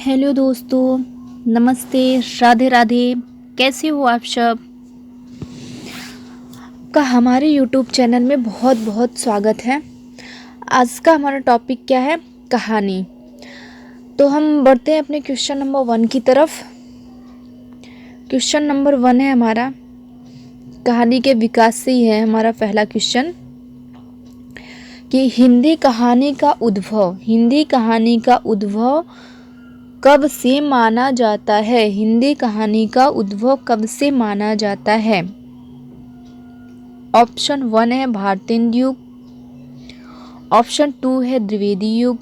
Hello दोस्तों, नमस्ते, राधे राधे। कैसे हो आप सब का हमारे यूट्यूब चैनल में बहुत बहुत स्वागत है। आज का हमारा टॉपिक क्या है? कहानी। तो हम बढ़ते हैं अपने क्वेश्चन नंबर 1 की तरफ। क्वेश्चन नंबर 1 है हमारा, कहानी के विकास से ही है हमारा पहला क्वेश्चन कि हिंदी कहानी का उद्भव कब से माना जाता है? हिंदी कहानी का उद्भव कब से माना जाता है? ऑप्शन 1 है भारतेंदु युग, ऑप्शन 2 है द्विवेदी युग,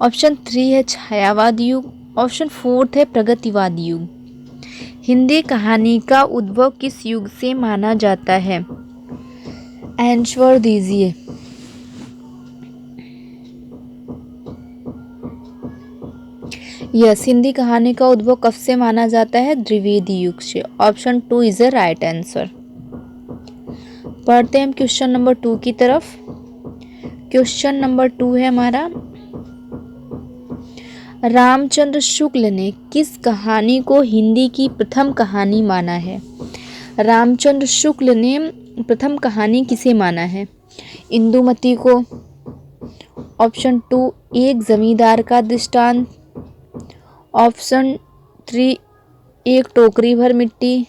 ऑप्शन 3 है छायावाद युग, ऑप्शन 4 है प्रगतिवाद युग। हिंदी कहानी का उद्भव किस युग से माना जाता है? आंसर दीजिए। यस, हिंदी कहानी का उद्भव कब से माना जाता है? द्विवेदी युग से। Option 2 is the right answer. पढ़ते हैं हम क्वेश्चन नंबर 2 की तरफ। क्वेश्चन नंबर 2 है हमारा, रामचंद्र शुक्ल ने किस कहानी को हिंदी की प्रथम कहानी माना है? रामचंद्र शुक्ल ने प्रथम कहानी किसे माना है? इंदुमती को, ऑप्शन 2 एक जमींदार का दृष्टांत, ऑप्शन 3 एक टोकरी भर मिट्टी,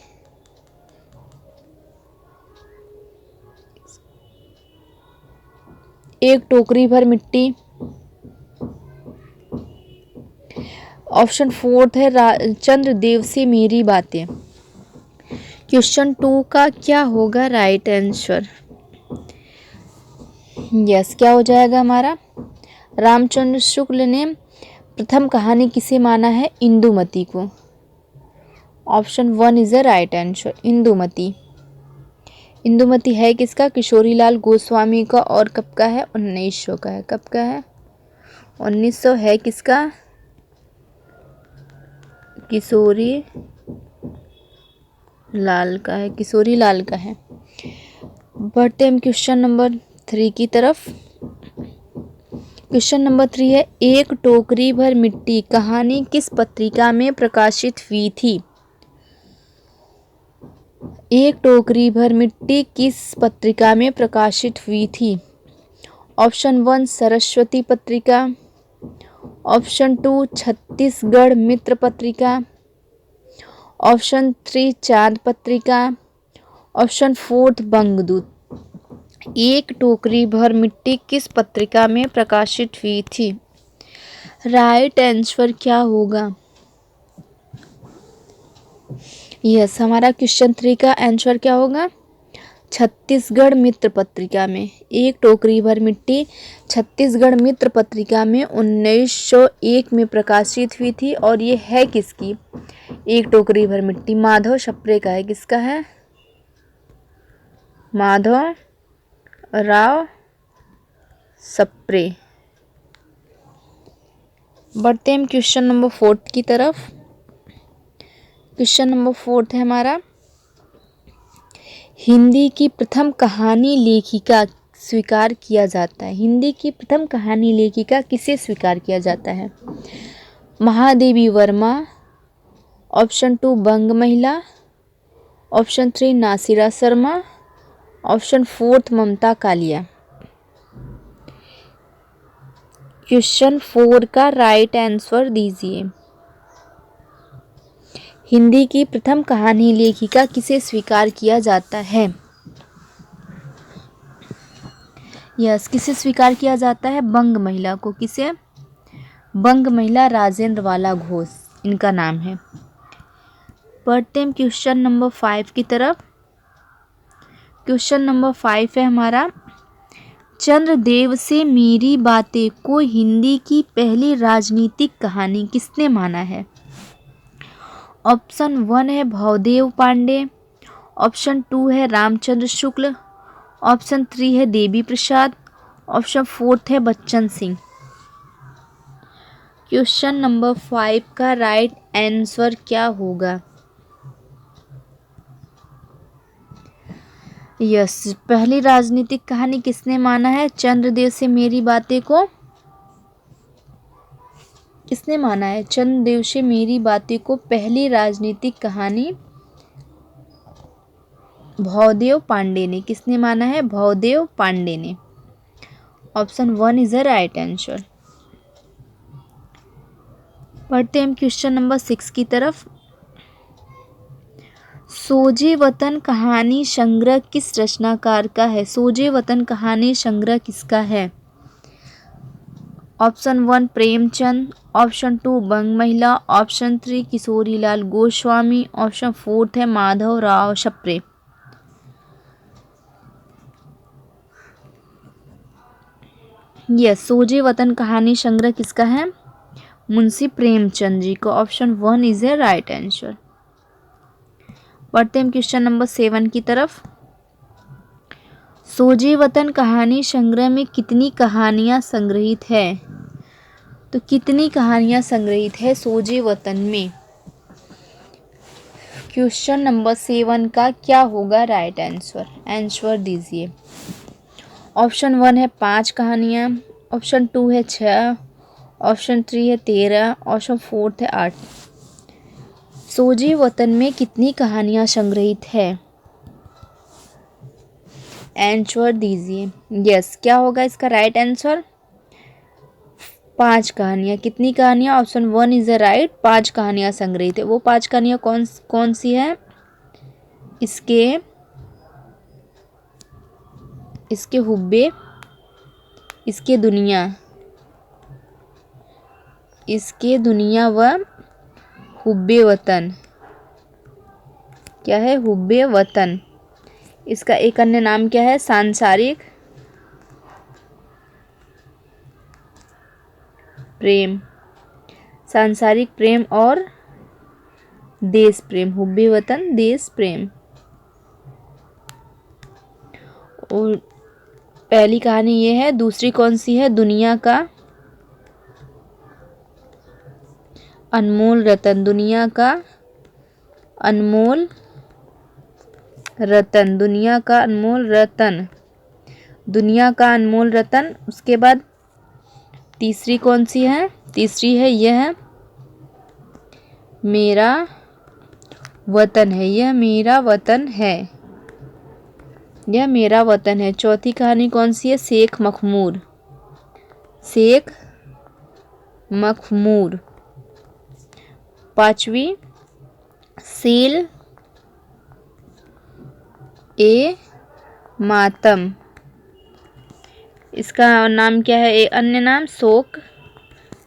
ऑप्शन 4 है चंद्रदेव से मेरी बातें। क्वेश्चन 2 का क्या होगा राइट आंसर? यस, क्या हो जाएगा हमारा? रामचंद्र शुक्ल ने प्रथम कहानी किसे माना है? इंदुमती को। Option 1 is the right answer, Indumati. Indumati है किसका? किशोरीलाल गोस्वामी का। और कब का है? 1900 का है। कब का है? 1900 है किसका? किशोरी लाल का है। किशोरी लाल का है। बढ़ते हम क्वेश्चन नंबर 3 की तरफ। क्वेश्चन नंबर 3 है, एक टोकरी भर मिट्टी कहानी किस पत्रिका में प्रकाशित हुई थी? एक टोकरी भर मिट्टी किस पत्रिका में प्रकाशित हुई थी? ऑप्शन 1 सरस्वती पत्रिका, ऑप्शन 2 छत्तीसगढ़ मित्र पत्रिका, ऑप्शन 3 चांद पत्रिका, ऑप्शन 4 बंगदूत। एक टोकरी भर मिट्टी किस पत्रिका में प्रकाशित हुई थी? राइट आंसर क्या होगा? यस, हमारा क्वेश्चन 3 का आंसर क्या होगा? छत्तीसगढ़ मित्र पत्रिका में। एक टोकरी भर मिट्टी छत्तीसगढ़ मित्र पत्रिका में 1901 में प्रकाशित हुई थी। और ये है किसकी? एक टोकरी भर मिट्टी माधव सप्रे का है। किसका है? माधव राव सप्रे। बढ़ते हैं क्वेश्चन नंबर 4 की तरफ। क्वेश्चन नंबर 4 है हमारा, हिंदी की प्रथम कहानी लेखिका स्वीकार किया जाता है। हिंदी की प्रथम कहानी लेखिका किसे स्वीकार किया जाता है? महादेवी वर्मा, ऑप्शन 2 बंग महिला, ऑप्शन 3 नासिरा शर्मा, ऑप्शन 4 ममता कालिया। क्वेश्चन 4 का राइट आंसर दीजिए। हिंदी की प्रथम कहानी लेखिका किसे स्वीकार किया जाता है? यस, किसे स्वीकार किया जाता है? बंग महिला को। किसे? बंग महिला राजेंद्र वाला घोष इनका नाम है। पढ़ते हैं क्वेश्चन नंबर 5 की तरफ। क्वेश्चन नंबर 5 है हमारा, चंद्रदेव से मेरी बातें को हिंदी की पहली राजनीतिक कहानी किसने माना है? ऑप्शन 1 है भवदेव पांडे, ऑप्शन 2 है रामचंद्र शुक्ल, ऑप्शन 3 है देवी प्रसाद, ऑप्शन 4 है बच्चन सिंह। क्वेश्चन नंबर 5 का राइट आंसर क्या होगा? यस, पहली राजनीतिक कहानी किसने माना है चंद्रदेव से मेरी बातें को? किसने माना है? चंद दिवसीय मेरी बातें को पहली राजनीतिक कहानी भवदेव पांडे ने। किसने माना है? भवदेव पांडे ने। Option 1 is the right answer. पढ़ते हैं हम क्वेश्चन नंबर 6 की तरफ। सोजे वतन कहानी संग्रह किस रचनाकार का है? सोजे वतन कहानी संग्रह किसका है? ऑप्शन 1 प्रेमचंद, ऑप्शन 2 बंग महिला, ऑप्शन 3 किशोरीलाल गोस्वामी, ऑप्शन 4 है माधव राव सप्रे। यस, सोजे वतन कहानी संग्रह किसका है? मुंशी प्रेमचंद जी को। Option 1 is a right answer. पढ़ते हैं क्वेश्चन नंबर 7 की तरफ। सोजे वतन कहानी संग्रह में कितनी कहानियां संग्रहित है? तो कितनी कहानियां संग्रहित है सोजे वतन में? क्वेश्चन नंबर 7 का क्या होगा राइट आंसर? आंसर दीजिए। ऑप्शन 1 है 5 कहानियां, ऑप्शन 2 है 6, ऑप्शन 3 है 13, ऑप्शन 4 है 8। सोजे वतन में कितनी कहानियां संग्रहित है? आंसर दीजिए। यस, क्या होगा इसका राइट आंसर? 5 कहानियां। कितनी कहानियां? Option 1 is the right. 5 कहानियां संग्रहित है। वो 5 कहानियां कौन सी है? इसके हुब्बे, इसके दुनिया व हुब्बे वतन। क्या है? हुब्बे वतन। इसका एक अन्य नाम क्या है? सांसारिक प्रेम। सांसारिक प्रेम और देश प्रेम। हुब्बे वतन, देश प्रेम। और पहली कहानी ये है। दूसरी कौन सी है? दुनिया का अनमोल रतन। दुनिया का अनमोल रतन। दुनिया का अनमोल रतन। दुनिया का अनमोल रतन। उसके बाद तीसरी कौन सी है? तीसरी है यह मेरा वतन है। यह मेरा वतन है। यह मेरा वतन है। चौथी कहानी कौन सी है? शेख मखमूर। शेख मखमूर। पांचवी सील ए मातम। इसका नाम क्या है? एक अन्य नाम शोक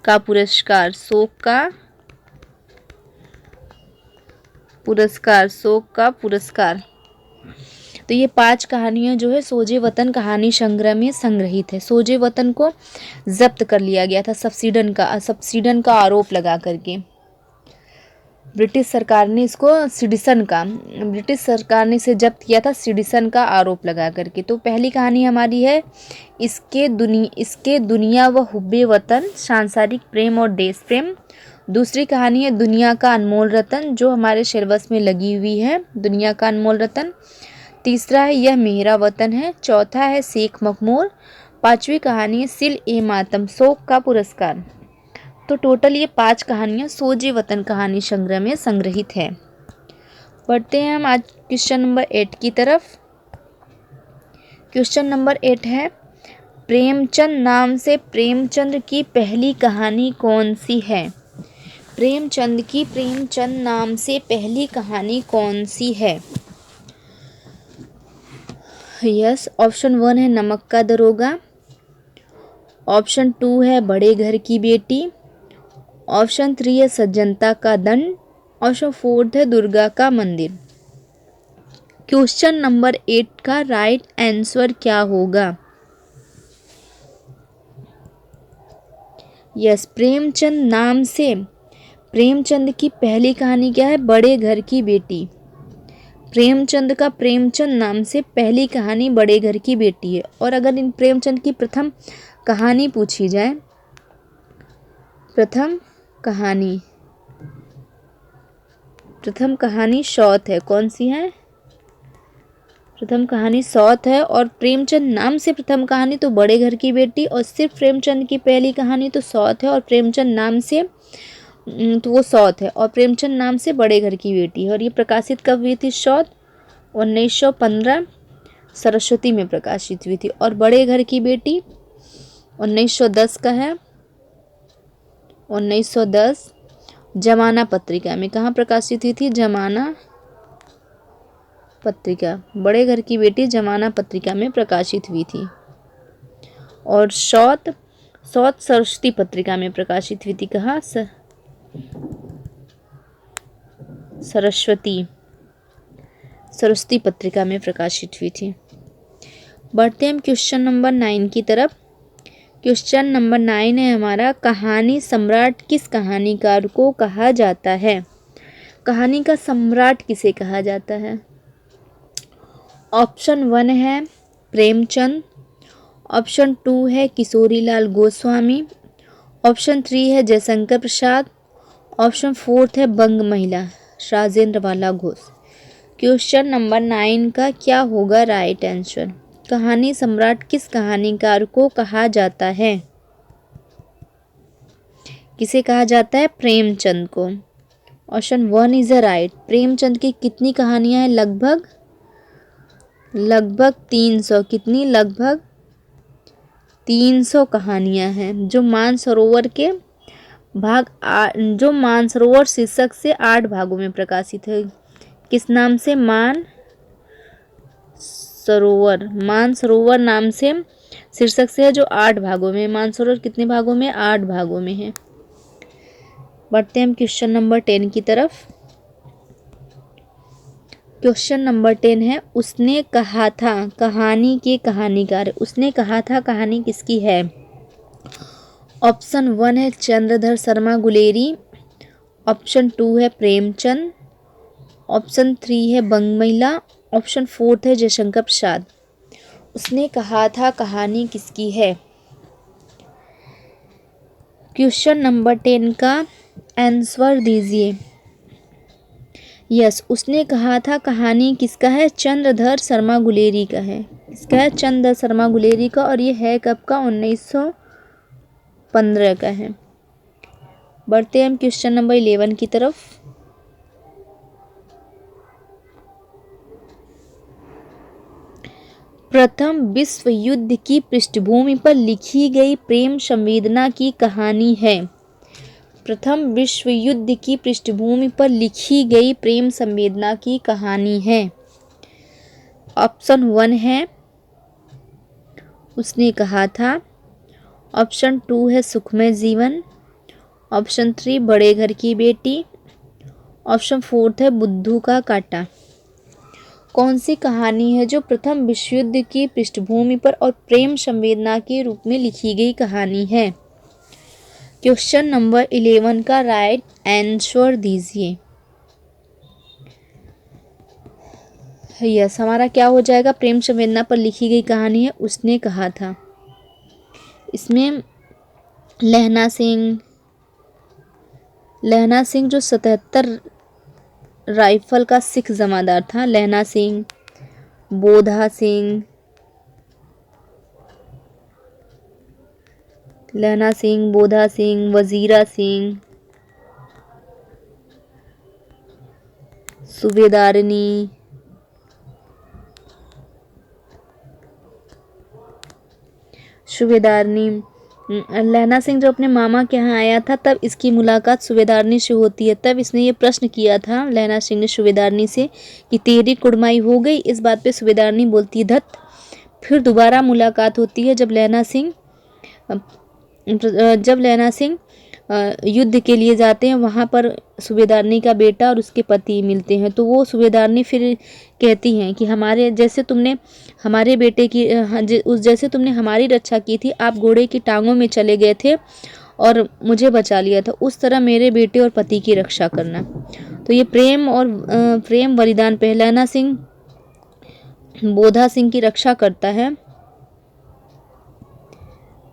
का पुरस्कार। शोक का पुरस्कार। शोक का पुरस्कार। तो ये 5 कहानियां जो है सोजे वतन कहानी संग्रह में संग्रहित है। सोजे वतन को जब्त कर लिया गया था सब्सिडन का आरोप लगा करके। ब्रिटिश सरकार ने इसे जब्त किया था सिडिशन का आरोप लगा करके। तो पहली कहानी हमारी है इसके दुनिया व हुब्बे वतन, सांसारिक प्रेम और देश प्रेम। दूसरी कहानी है दुनिया का अनमोल रतन, जो हमारे सिलेबस में लगी हुई है, दुनिया का अनमोल रतन। तीसरा है यह मेरा वतन है। चौथा है शेख मखमूर। पांचवी कहानी है सिल ए मातम, शोक का पुरस्कार। तो टोटल ये 5 कहानियां सोजे वतन कहानी संग्रह में संग्रहित है। पढ़ते हैं हम आज क्वेश्चन नंबर 8 की तरफ। क्वेश्चन नंबर 8 है प्रेमचंद नाम से प्रेमचंद की पहली कहानी कौन सी है? प्रेमचंद नाम से पहली कहानी कौन सी है? यस, ऑप्शन 1 है नमक का दरोगा, ऑप्शन 2 है बड़े घर की बेटी, ऑप्शन 3 है सज्जनता का दंड, ऑप्शन 4 है दुर्गा का मंदिर। क्वेश्चन नंबर 8 का राइट आंसर क्या होगा? यस, प्रेमचंद नाम से प्रेमचंद की पहली कहानी क्या है? बड़े घर की बेटी। प्रेमचंद का प्रेमचंद नाम से पहली कहानी बड़े घर की बेटी है। और अगर इन प्रेमचंद की प्रथम कहानी पूछी जाए, प्रथम कहानी शौत है। कौन सी है? प्रथम कहानी सौत है। और प्रेमचंद नाम से प्रथम कहानी तो बड़े घर की बेटी, और सिर्फ प्रेमचंद की पहली कहानी तो सौत है, और प्रेमचंद नाम से तो वो सौत है, और प्रेमचंद नाम से बड़े घर की बेटी है। और ये प्रकाशित कब हुई थी सौत? 1915 सरस्वती में प्रकाशित हुई थी। और बड़े घर की बेटी 1910 का है, 1910 जमाना पत्रिका में। कहाँ प्रकाशित हुई थी? जमाना पत्रिका। बड़े घर की बेटी जमाना पत्रिका में प्रकाशित हुई थी। और सौत सरस्वती पत्रिका में प्रकाशित हुई थी। कहाँ? सरस्वती पत्रिका में प्रकाशित हुई थी। बढ़ते हम क्वेश्चन नंबर 9 की तरफ। क्वेश्चन नंबर 9 है हमारा, कहानी सम्राट किस कहानीकार को कहा जाता है? कहानी का सम्राट किसे कहा जाता है? ऑप्शन 1 है प्रेमचंद, ऑप्शन 2 है किशोरीलाल गोस्वामी, ऑप्शन 3 है जयशंकर प्रसाद, ऑप्शन 4 है बंग महिला राजेंद्र बाला घोष। क्वेश्चन नंबर 9 का क्या होगा राइट आंसर? कहानी सम्राट किस कहानीकार को कहा जाता है? किसे कहा जाता है? प्रेमचंद को। Option 1 is right. प्रेमचंद की कितनी कहानियां हैं? लगभग 300। कितनी? लगभग 300 कहानियां हैं, जो मानसरोवर शीर्षक से 8 भागों में प्रकाशित है। किस नाम से? मानसरोवर नाम से शीर्षक से है, जो 8 भागों में। मानसरोवर कितने भागों में? 8 भागों में है। बढ़ते हैं हम क्वेश्चन नंबर 10 की तरफ। क्वेश्चन नंबर 10 है, उसने कहा था कहानी के कहानीकार। उसने कहा था कहानी किसकी है? ऑप्शन 1 है चंद्रधर शर्मा गुलेरी, ऑप्शन 2 है प्रेमचंद, ऑप्शन 3 है बंग महिला, ऑप्शन 4 है जयशंकर प्रसाद। उसने कहा था कहानी किसकी है? क्वेश्चन नंबर 10 का आंसर दीजिए। यस, उसने कहा था कहानी किसका है? चंद्रधर शर्मा गुलेरी का है। इसका है चंद्रधर शर्मा गुलेरी का, और ये है कब का? 1915 का है। बढ़ते हैं हम क्वेश्चन नंबर 11 की तरफ। प्रथम विश्व युद्ध की पृष्ठभूमि पर लिखी गई प्रेम संवेदना की कहानी है। प्रथम विश्व युद्ध की पृष्ठभूमि पर लिखी गई प्रेम संवेदना की कहानी है। ऑप्शन 1 है उसने कहा था, ऑप्शन 2 है सुखमय जीवन, ऑप्शन 3 बड़े घर की बेटी, ऑप्शन 4 है बुद्धू का कांटा। कौन सी कहानी है जो प्रथम विश्व युद्ध की पृष्ठभूमि पर और प्रेम संवेदना के रूप में लिखी गई कहानी है? क्वेश्चन नंबर 11 का राइट आंसर दीजिए। यस, हमारा क्या हो जाएगा? प्रेम संवेदना पर लिखी गई कहानी है उसने कहा था। इसमें लहना सिंह जो 77 राइफल का सिख जमादार था, लहना सिंह, बोधा सिंह, वजीरा सिंह, सूबेदारनी, लहना सिंह जब अपने मामा के यहाँ आया था तब इसकी मुलाकात सूबेदारनी से होती है। तब इसने ये प्रश्न किया था लहना सिंह ने सूबेदारनी से कि तेरी कुड़माई हो गई? इस बात पे सूबेदारनी बोलती है धत। फिर दोबारा मुलाकात होती है जब लहना सिंह युद्ध के लिए जाते हैं। वहाँ पर सूबेदारनी का बेटा और उसके पति मिलते हैं, तो वो सूबेदारनी फिर कहती हैं कि जैसे तुमने हमारी रक्षा की थी, आप घोड़े की टांगों में चले गए थे और मुझे बचा लिया था, उस तरह मेरे बेटे और पति की रक्षा करना। तो ये प्रेम बलिदान पे लहना सिंह बोधा सिंह की रक्षा करता है।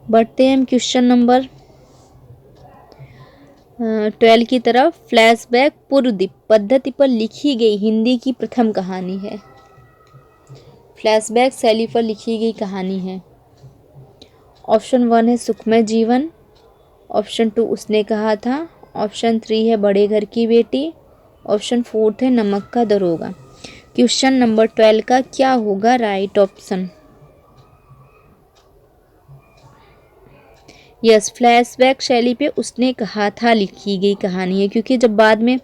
बढ़ते हैं क्वेश्चन नंबर 12 की तरफ। फ्लैशबैक पूर्व पद्धति पर लिखी गई हिंदी की प्रथम कहानी है। फ्लैशबैक शैली पर लिखी गई कहानी है? ऑप्शन 1 है सुखमय जीवन, ऑप्शन 2 उसने कहा था, ऑप्शन 3 है बड़े घर की बेटी, ऑप्शन 4 है नमक का दरोगा। क्वेश्चन नंबर 12 का क्या होगा राइट ऑप्शन? यस, फ्लैशबैक शैली पे उसने कहा था लिखी गई कहानी है, क्योंकि जब बाद में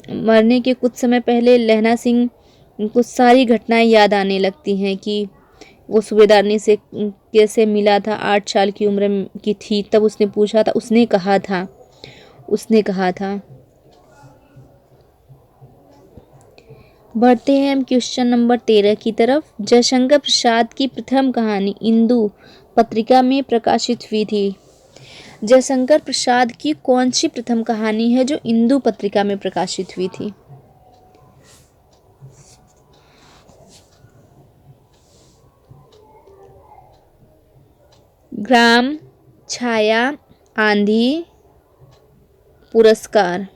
मरने के कुछ समय पहले लहना सिंह कुछ सारी घटनाएं याद आने लगती हैं कि वो सूबेदारनी से कैसे मिला था, 8 साल की उम्र की थी, तब उसने पूछा था, उसने कहा था। बढ़ते हैं हम क्वेश्चन नंबर 13 की तरफ। जयशंकर प्रसाद की प्रथम कहानी इंदु पत्रिका में प्रकाशित हुई थी। जयशंकर प्रसाद की कौन सी प्रथम कहानी है जो इंदु पत्रिका में प्रकाशित हुई थी? ग्राम, छाया, आंधी, पुरस्कार।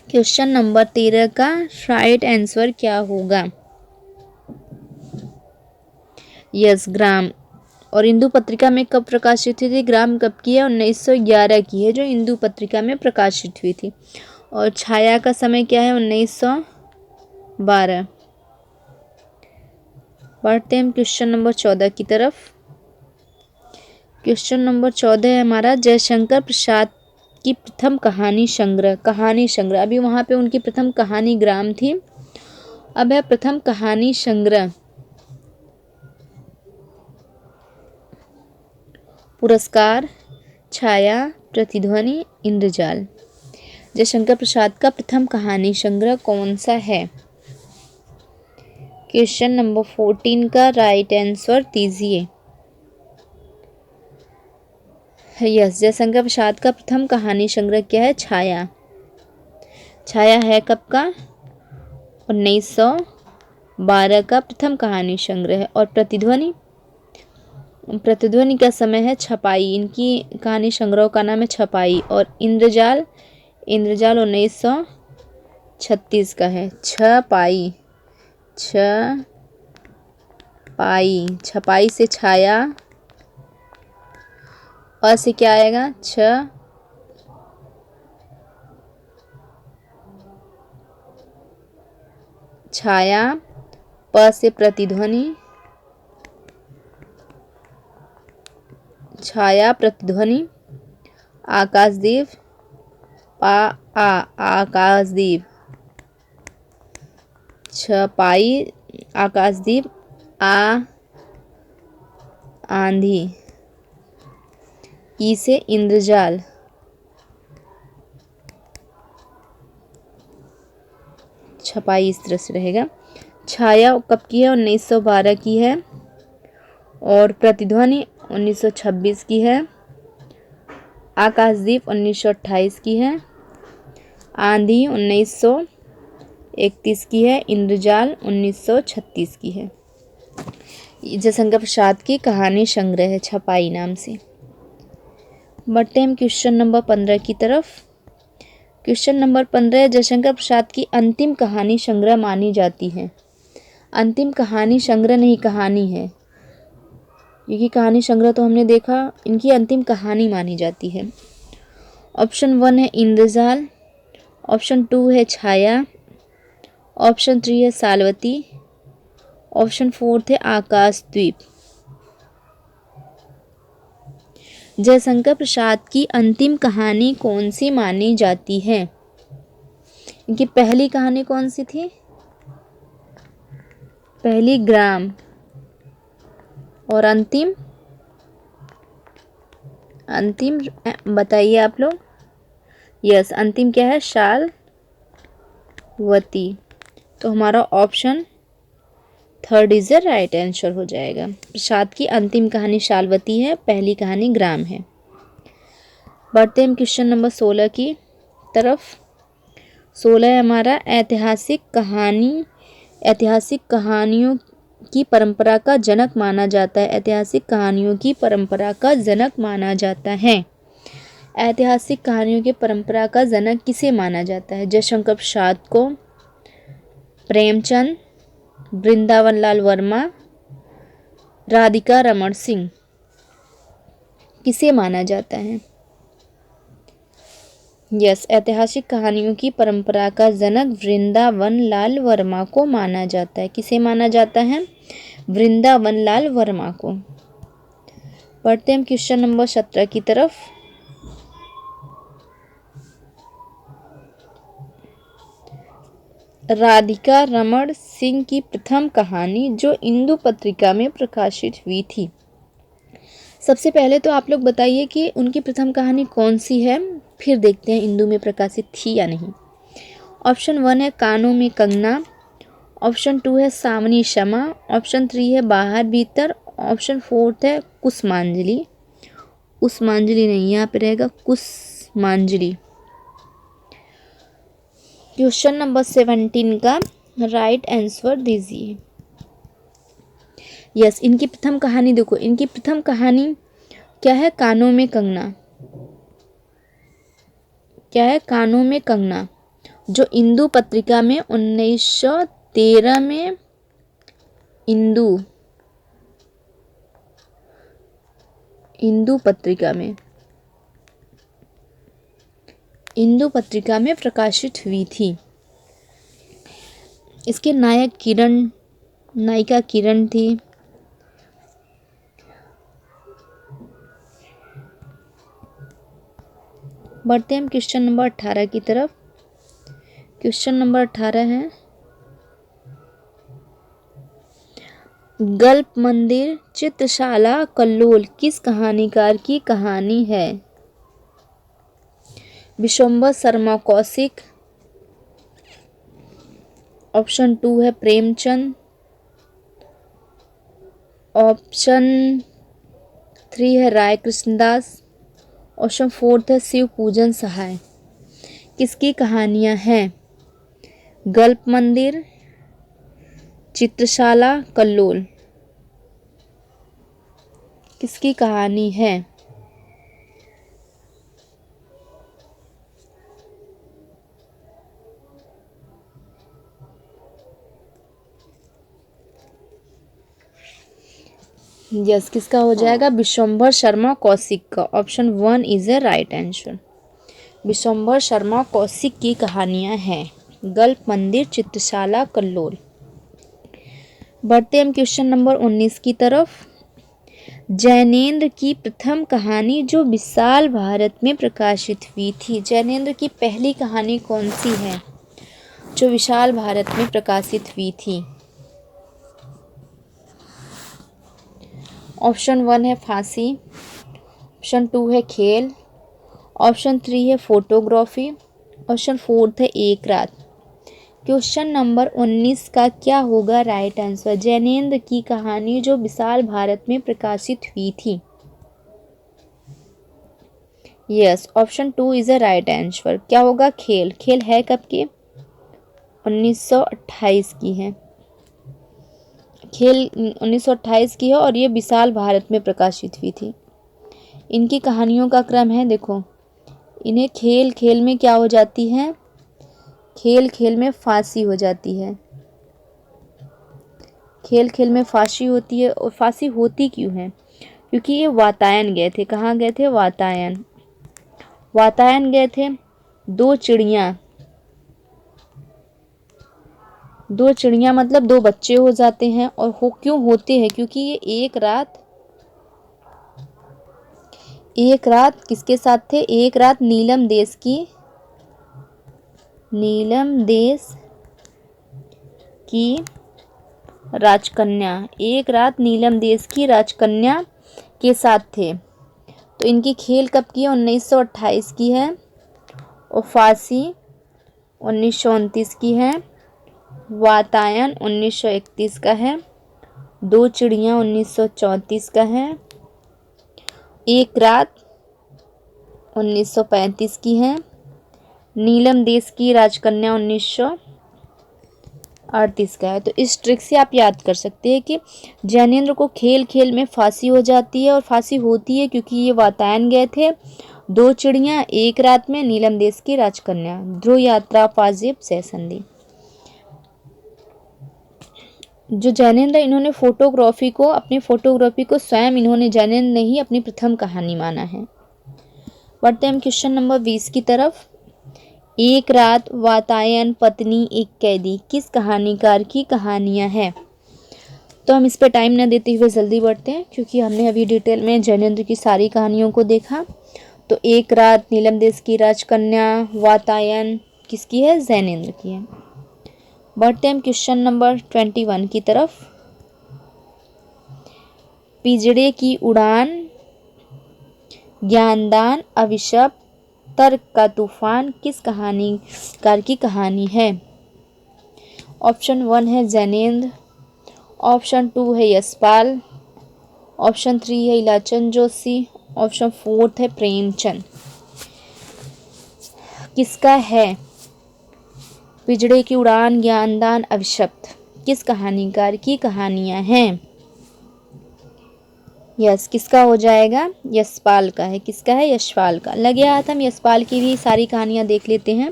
क्वेश्चन नंबर 13 का राइट आंसर क्या होगा? यस, ग्राम। और इंदु पत्रिका में कब प्रकाशित हुई थी? ग्राम कब की है? 1911 की है जो इंदु पत्रिका में प्रकाशित हुई थी। और छाया का समय क्या है? 1912। बढ़ते हैं हम क्वेश्चन नंबर 14 की तरफ। क्वेश्चन नंबर 14 है हमारा जयशंकर प्रसाद की प्रथम कहानी संग्रह। अभी वहाँ पे उनकी प्रथम कहानी ग्राम थी, अब है प्रथम कहानी संग्रह। पुरस्कार, छाया, प्रतिध्वनि, इंद्रजाल। जयशंकर प्रसाद का प्रथम कहानी संग्रह कौन सा है? क्वेश्चन नंबर 14 का राइट आंसर दीजिए। यस, जयशंकर प्रसाद का प्रथम कहानी संग्रह क्या है? छाया। छाया है कब का? 1912 का प्रथम कहानी संग्रह है। और प्रतिध्वनि का समय है छपाई। इनकी कहानी संग्रह का नाम है छपाई। और इंद्रजाल 1936 का है। छपाई से छाया, अ से क्या आएगा? छाया, प से प्रतिध्वनि, छाया प्रतिध्वनि, आकाशदीप, आकाशदीप, छपाई, आकाशदीप, आंधी, ई से इंद्रजाल, छपाई इस तरह से रहेगा। छाया कब की है? 1912 की है। और प्रतिध्वनि 1926 की है। आकाशदीप 1928 की है। आंधी 1931 की है। इंद्रजाल 1936 की है। जयशंकर प्रसाद की कहानी संग्रह है छपाई नाम से। बढ़ते हैं क्वेश्चन नंबर 15 की तरफ। क्वेश्चन नंबर 15 जयशंकर प्रसाद की अंतिम कहानी संग्रह मानी जाती है। अंतिम कहानी संग्रह नहीं, कहानी है, क्योंकि कहानी संग्रह तो हमने देखा, इनकी अंतिम कहानी मानी जाती है। ऑप्शन 1 है इंद्रजाल, ऑप्शन 2 है छाया, ऑप्शन 3 है सालवती, ऑप्शन 4 है आकाशद्वीप। जयशंकर प्रसाद की अंतिम कहानी कौन सी मानी जाती है? इनकी पहली कहानी कौन सी थी? पहली ग्राम। और अंतिम बताइए आप लोग। यस, अंतिम क्या है? शालवती। तो हमारा option 3 is the right answer हो जाएगा। प्रसाद की अंतिम कहानी शालवती है, पहली कहानी ग्राम है। बढ़ते हैं क्वेश्चन नंबर 16 की तरफ। 16 है हमारा ऐतिहासिक कहानियों की परंपरा का जनक माना जाता है। ऐतिहासिक कहानियों की परंपरा का जनक माना जाता है। ऐतिहासिक कहानियों की परंपरा का जनक किसे माना जाता है? जयशंकर प्रसाद को, प्रेमचंद, वृंदावन लाल वर्मा, राधिका रमण सिंह किसे माना जाता है? यस, ऐतिहासिक कहानियों की परंपरा का जनक वृंदावन लाल वर्मा को माना जाता है। किसे माना जाता है? वृंदावन लाल वर्मा को। पढ़ते हैं हम क्वेश्चन नंबर 17 की तरफ। राधिका रमण सिंह की प्रथम कहानी जो इंदु पत्रिका में प्रकाशित हुई थी। सबसे पहले तो आप लोग बताइए कि उनकी प्रथम कहानी कौन सी है, फिर देखते हैं इंदु में प्रकाशित थी या नहीं। ऑप्शन 1 है कानों में कंगना, ऑप्शन 2 है सावनी शमा, ऑप्शन 3 है बाहर भीतर, ऑप्शन 4 है कुसुमांजलि। कुसुमांजलि नहीं, यहाँ पे रहेगा कुसुमांजलि। क्वेश्चन नंबर 17 का राइट आंसर दीजिए। यस, इनकी प्रथम कहानी देखो, इनकी प्रथम कहानी क्या है? कानों में कंगना। क्या है? कानों में कंगना, जो इंदु पत्रिका में 1913 में इंदु पत्रिका में प्रकाशित हुई थी। इसके नायिका किरण थी। बढ़ते हैं हम क्वेश्चन नंबर 18 की तरफ। क्वेश्चन नंबर 18 है गल्प मंदिर चित्रशाला कल्लोल किस कहानीकार की कहानी है? विशंबर शर्मा कौशिक, ऑप्शन 2 है प्रेमचंद, ऑप्शन 3 है राय कृष्णदास, ऑप्शन 4 है शिव पूजन सहाय। किसकी कहानियां हैं? गल्प मंदिर, चित्रशाला कल्लोल किसकी कहानी है? यस, किसका हो जाएगा? विशंबर शर्मा कौशिक का। Option 1 is a right answer. Vishambar Sharma Kaushik की कहानियां हैं गल्प मंदिर, चित्रशाला कल्लोल। बढ़ते हम क्वेश्चन नंबर 19 की तरफ। जैनेन्द्र की प्रथम कहानी जो विशाल भारत में प्रकाशित हुई थी। जैनेन्द्र की पहली कहानी कौन सी है जो विशाल भारत में प्रकाशित हुई थी? ऑप्शन 1 है फांसी, ऑप्शन 2 है खेल, ऑप्शन 3 है फोटोग्राफी, ऑप्शन 4 है एक रात। क्वेश्चन नंबर 19 का क्या होगा राइट आंसर? जैनेन्द्र की कहानी जो विशाल भारत में प्रकाशित हुई थी। Yes, option 2 is a right answer. क्या होगा? खेल। खेल है कब की? 1928 की है। खेल 1928 की है और ये विशाल भारत में प्रकाशित हुई थी। इनकी कहानियों का क्रम है, देखो, इन्हें खेल खेल में क्या हो जाती है? खेल खेल में फांसी हो जाती है। खेल खेल में फांसी होती है। और फांसी होती क्यों है? क्योंकि ये वातायन गए थे। कहाँ गए थे? वातायन। वातायन गए थे। दो चिड़िया मतलब दो बच्चे हो जाते हैं। और क्यों होते हैं? क्योंकि ये एक रात किसके साथ थे? एक रात नीलम देश की राजकन्या, एक रात नीलम देश की राजकन्या के साथ थे। तो इनकी खेल कब की है? 1928 की है। और फांसी 1929 की है। वातायन 1931 का है। दो चिड़िया 1934 का है। एक रात 1935 की है। नीलम देश की राजकन्या 1938 का है। तो इस ट्रिक से आप याद कर सकते हैं कि जैनेन्द्र को खेल खेल में फांसी हो जाती है। और फांसी होती है क्योंकि ये वातायन गए थे। दो चिड़िया एक रात में नीलम देश की राजकन्या। ध्रुव यात्रा फाजिब सह संधि। जो जैनेंद्र इन्होंने अपनी फोटोग्राफी को स्वयं इन्होंने जैनेंद्र ने ही अपनी प्रथम कहानी माना है। बढ़ते हैं हम क्वेश्चन नंबर 20 की तरफ। एक रात, वातायन, पत्नी, एक कैदी किस कहानीकार की कहानियां हैं? तो हम इस पे टाइम न देते हुए जल्दी बढ़ते हैं, क्योंकि हमने अभी डिटेल में जैनेंद्र की सारी कहानियों को देखा। तो एक रात नीलम देश की राजकन्या, वातायन किसकी है? जैनेंद्र की है। बढ़ते हैं हम क्वेश्चन नंबर 21 की तरफ। पिंजड़े की उड़ान, ज्ञानदान, अभिशप्त, तर्क का तूफान किस कहानीकार की कहानी है? ऑप्शन 1 है जैनेंद्र, ऑप्शन 2 है यशपाल, ऑप्शन 3 है इलाचंद जोशी, ऑप्शन 4 है प्रेमचंद। किसका है? पिंजड़े की उड़ान, ज्ञानदान, अभिशप्त किस कहानीकार की कहानियां हैं? यस, किसका हो जाएगा? यशपाल का है। किसका है? यशपाल का। लगे हाथ हम यशपाल की भी सारी कहानियां देख लेते हैं,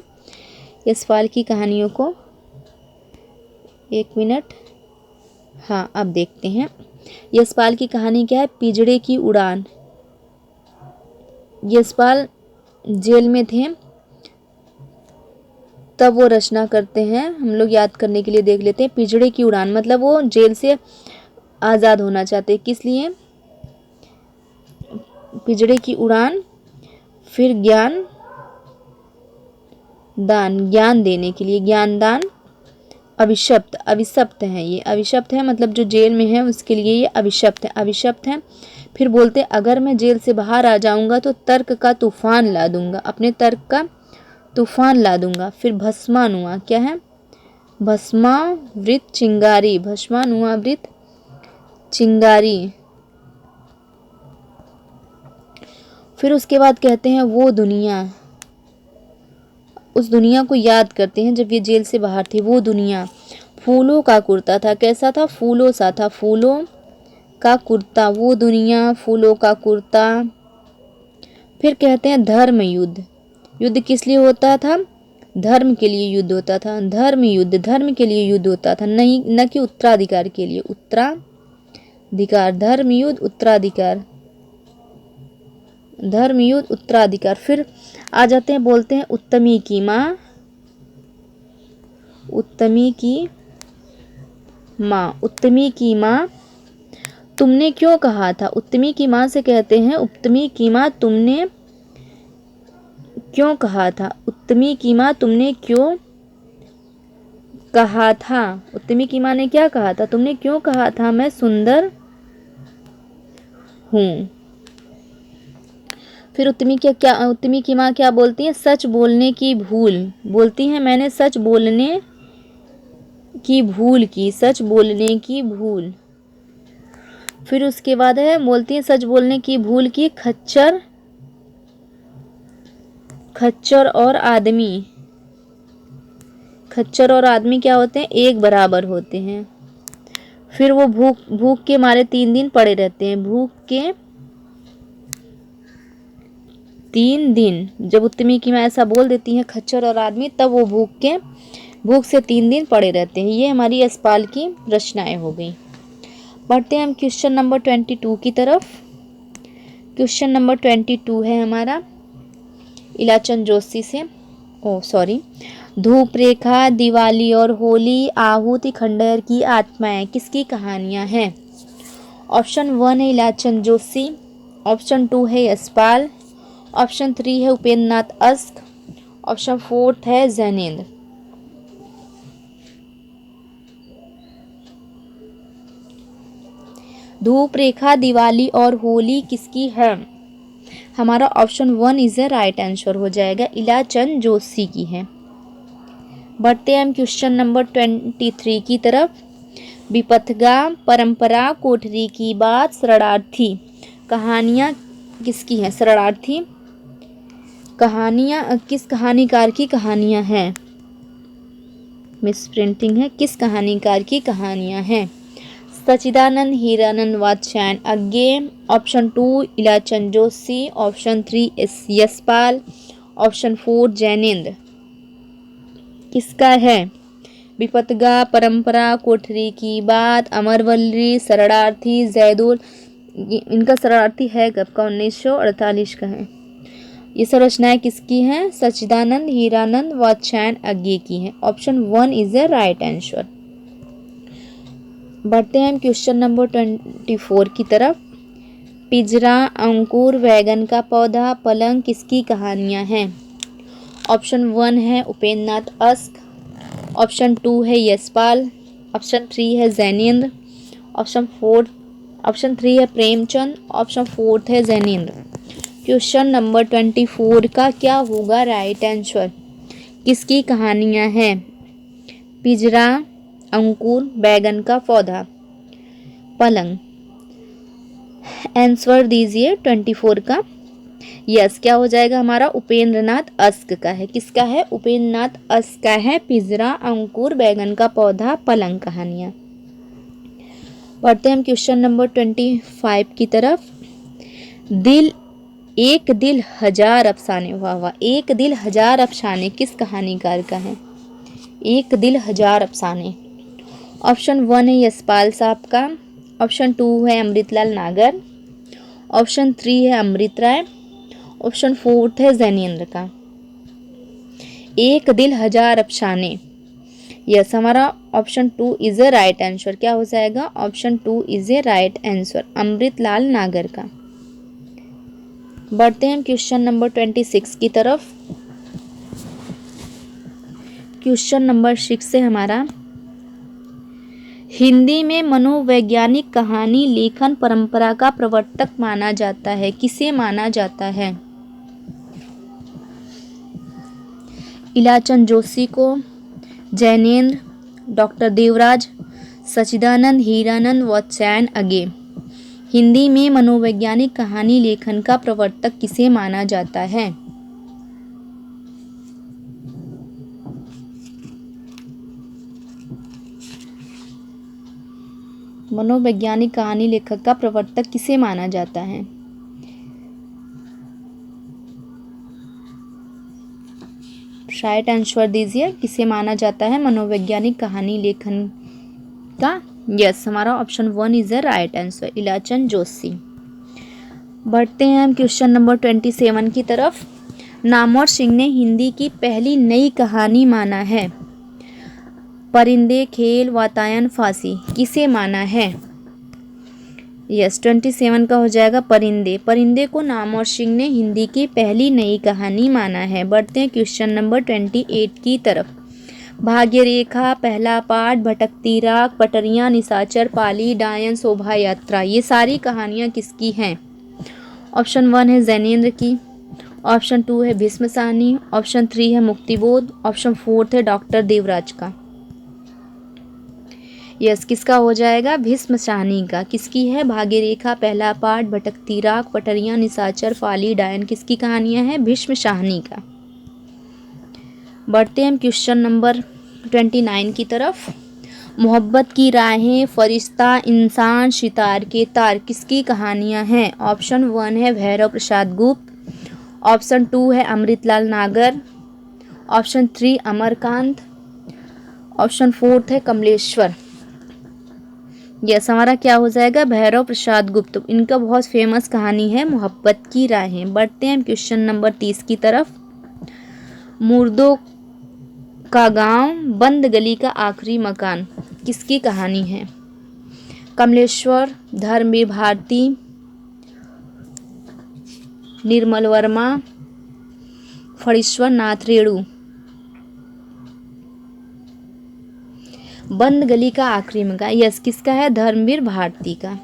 यशपाल की कहानियों को। एक मिनट, हाँ अब देखते हैं। यशपाल की कहानी क्या है? पिंजड़े की उड़ान। यशपाल जेल में थे तब वो रचना करते हैं, हम लोग याद करने के लिए देख लेते हैं। पिंजड़े की उड़ान मतलब वो जेल से आज़ाद होना चाहते हैं। किस लिए? पिंजड़े की उड़ान, फिर ज्ञान दान, ज्ञान देने के लिए, ज्ञानदान, अभिशप्त, अभिशप्त है ये, अभिशप्त है मतलब जो जेल में है उसके लिए ये अभिशप्त है, अभिशप्त है। फिर बोलते अगर मैं जेल से बाहर आ जाऊंगा तो तर्क का तूफान ला दूंगा, अपने तर्क का तूफान ला दूंगा। फिर भस्मानुआ क्या है? भस्मावृत चिंगारी, भस्मानुआवृत चिंगारी। फिर उसके बाद कहते हैं वो दुनिया, उस दुनिया को याद करते हैं जब ये जेल से बाहर थे। वो दुनिया फूलों का कुर्ता था। कैसा था? फूलों सा था, फूलों का कुर्ता। वो दुनिया फूलों का कुर्ता। फिर कहते हैं धर्म युद्ध, युद्ध किस लिए होता था? धर्म के लिए युद्ध होता था। धर्म युद्ध, धर्म के लिए युद्ध होता था, नहीं न कि उत्तराधिकार के लिए। उत्तराधिकार, धर्म युद्ध, उत्तराधिकार, धर्म युद्ध, उत्तराधिकार। फिर आ जाते हैं, बोलते हैं उत्तमी की माँ, उत्तमी की माँ, उत्तमी की माँ तुमने क्यों कहा था? उत्तमी की माँ से कहते हैं उत्तमी की माँ तुमने क्यों कहा था? उत्तमी की माँ तुमने क्यों कहा था? उत्तमी की माँ ने क्या कहा था? तुमने क्यों कहा था मैं सुंदर हूँ? फिर उत्तमी की माँ क्या बोलती है? सच बोलने की भूल, बोलती है मैंने सच बोलने की भूल की, सच बोलने की भूल। फिर उसके बाद है, बोलती है सच बोलने की भूल की, खच्चर, खच्चर और आदमी, खच्चर और आदमी क्या होते हैं? एक बराबर होते हैं। फिर वो भूख के मारे 3 दिन पड़े रहते हैं। भूख के 3 दिन, जब उत्तमी की माँ ऐसा बोल देती है खच्चर और आदमी, तब वो भूख से 3 दिन पड़े रहते हैं। ये हमारी यशपाल की रचनाएं हो गई। बढ़ते हैं हम क्वेश्चन नंबर 22 की तरफ। क्वेश्चन नंबर 22 है हमारा इलाचंद जोशी से, धूप रेखा, दिवाली और होली, आहुति, खंडहर की आत्माएं किसकी कहानियां हैं? ऑप्शन 1 है इलाचंद जोशी, ऑप्शन 2 है यशपाल, ऑप्शन 3 है उपेंद्र नाथ अस्क, ऑप्शन 4 है जैनेंद्र। धूप रेखा, दिवाली और होली किसकी है? हमारा option 1 is a right answer हो जाएगा, इलाचंद जोशी की है। बढ़ते हैं हम क्वेश्चन नंबर 23 की तरफ। विपथगा, परंपरा, कोठरी की बात, शरणार्थी कहानियाँ किसकी हैं? शरणार्थी कहानियाँ किस कहानीकार की कहानियाँ हैं? मिस प्रिंटिंग है, किस कहानीकार की कहानियाँ हैं? Sachchidanand Hiranand Vatsyayan Agyeya, option 2 Ilachand Joshi, option 3 Yashpal, option 4 Jainendra. किसका है? विपतगा, परंपरा, कोठरी की बात, अमरवल्ली, शरणार्थी, जैदुल। इनका शरणार्थी है कब का? 1948 का है। ये सब रचनाएं किसकी हैं? सच्चिदानंद, हीरानंद, वात्स्यायन अज्ञे की हैं। Option 1 is the right answer. बढ़ते हैं हम क्वेश्चन नंबर 24 की तरफ। पिंजरा, अंकुर, वैगन का पौधा, पलंग किसकी कहानियां हैं? ऑप्शन 1 है उपेंद्र नाथ अस्क, ऑप्शन 2 है यशपाल, ऑप्शन 3 है जैनेन्द्र, ऑप्शन 3 है प्रेमचंद, ऑप्शन 4 है जैनेन्द्र। क्वेश्चन नंबर 24 का क्या होगा राइट आंसर? किसकी कहानियां हैं? पिंजरा, अंकुर, बैगन का पौधा, पलंग। आंसर दीजिए 24 का। यस, क्या हो जाएगा हमारा? उपेंद्र नाथ अस्क का है। किसका है? उपेंद्र नाथ अस्क का है। पिंजरा, अंकुर, बैगन का पौधा, पलंग कहानियां। पढ़ते हैं हम क्वेश्चन नंबर 25 की तरफ। एक दिल हजार अफसाने, वाह वाह, एक दिल हजार अफसाने किस कहानीकार का है? एक दिल हजार अफसाने। ऑप्शन 1 है यशपाल साहब का, ऑप्शन 2 है अमृतलाल नागर, ऑप्शन 3 है अमृत राय, ऑप्शन 4 है जैनेन्द्र का। एक दिल हजार अफसाने, यस, हमारा option 2 is a right answer. क्या हो जाएगा? Option 2 is a right answer, Amritlal नागर का। बढ़ते हैं क्वेश्चन नंबर 26 की तरफ। क्वेश्चन नंबर 6 से हमारा, हिंदी में मनोवैज्ञानिक कहानी लेखन परंपरा का प्रवर्तक माना जाता है, किसे माना जाता है? इलाचंद जोशी को, जैनेन्द्र, डॉक्टर देवराज, सच्चिदानंद, हीरानंद, वात्स्यायन अज्ञे। हिंदी में मनोवैज्ञानिक कहानी लेखन का प्रवर्तक किसे माना जाता है? मनोवैज्ञानिक कहानी लेखक का प्रवर्तक किसे माना जाता है? राइट आंसर दीजिए, किसे माना जाता है मनोवैज्ञानिक कहानी लेखन का? यस, हमारा option 1 is the right answer, Ilachand Joshi. बढ़ते हैं हम क्वेश्चन नंबर 27 की तरफ। नामवर सिंह ने हिंदी की पहली नई कहानी माना है। परिंदे, खेल, वातायन, फांसी किसे माना है? यस, 27 का हो जाएगा परिंदे। परिंदे को नामवर सिंह ने हिंदी की पहली नई कहानी माना है। बढ़ते हैं क्वेश्चन नंबर 28 की तरफ। भाग्य रेखा, पहला पाठ, भटकती राख, पटरियां, निशाचर, पाली, डायन, शोभा यात्रा, ये सारी कहानियाँ किसकी हैं? ऑप्शन 1 है जैनेन्द्र की, ऑप्शन 2 है भीष्म साहनी, ऑप्शन 3 है मुक्तिबोध, ऑप्शन 4 है डॉक्टर देवराज का। यस, किसका हो जाएगा? भीष्म साहनी का। किसकी है? भाग्य रेखा, पहला पाठ, भटकती राख, पटरियां, निशाचर, पाली, डायन किसकी कहानियां हैं? भीष्म साहनी का। बढ़ते हैं हम क्वेश्चन नंबर 29 की तरफ। मोहब्बत की राहें, फरिश्ता, इंसान, सितार के तार किसकी कहानियां हैं? ऑप्शन 1 है भैरव प्रसाद गुप्त, ऑप्शन 2 है अमृतलाल नागर, ऑप्शन 3 अमरकांत, ऑप्शन 4 है कमलेश्वर। यस, हमारा क्या हो जाएगा? भैरव प्रसाद गुप्त। इनका बहुत फेमस कहानी है मोहब्बत की राहें। बढ़ते हैं क्वेश्चन नंबर 30 की तरफ। मुर्दों का गांव, बंद गली का आखिरी मकान किसकी कहानी है? कमलेश्वर, धर्मवीर भारती, निर्मल वर्मा, फणीश्वर नाथ रेणु। बंद गली का आखिरी मकान, यस, किसका है? धर्मवीर भारती का।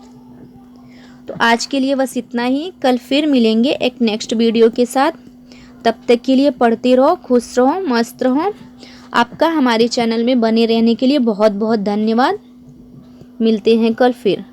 तो आज के लिए बस इतना ही। कल फिर मिलेंगे एक नेक्स्ट वीडियो के साथ। तब तक के लिए पढ़ते रहो, खुश रहो, मस्त रहो। आपका हमारे चैनल में बने रहने के लिए बहुत बहुत धन्यवाद। मिलते हैं कल फिर।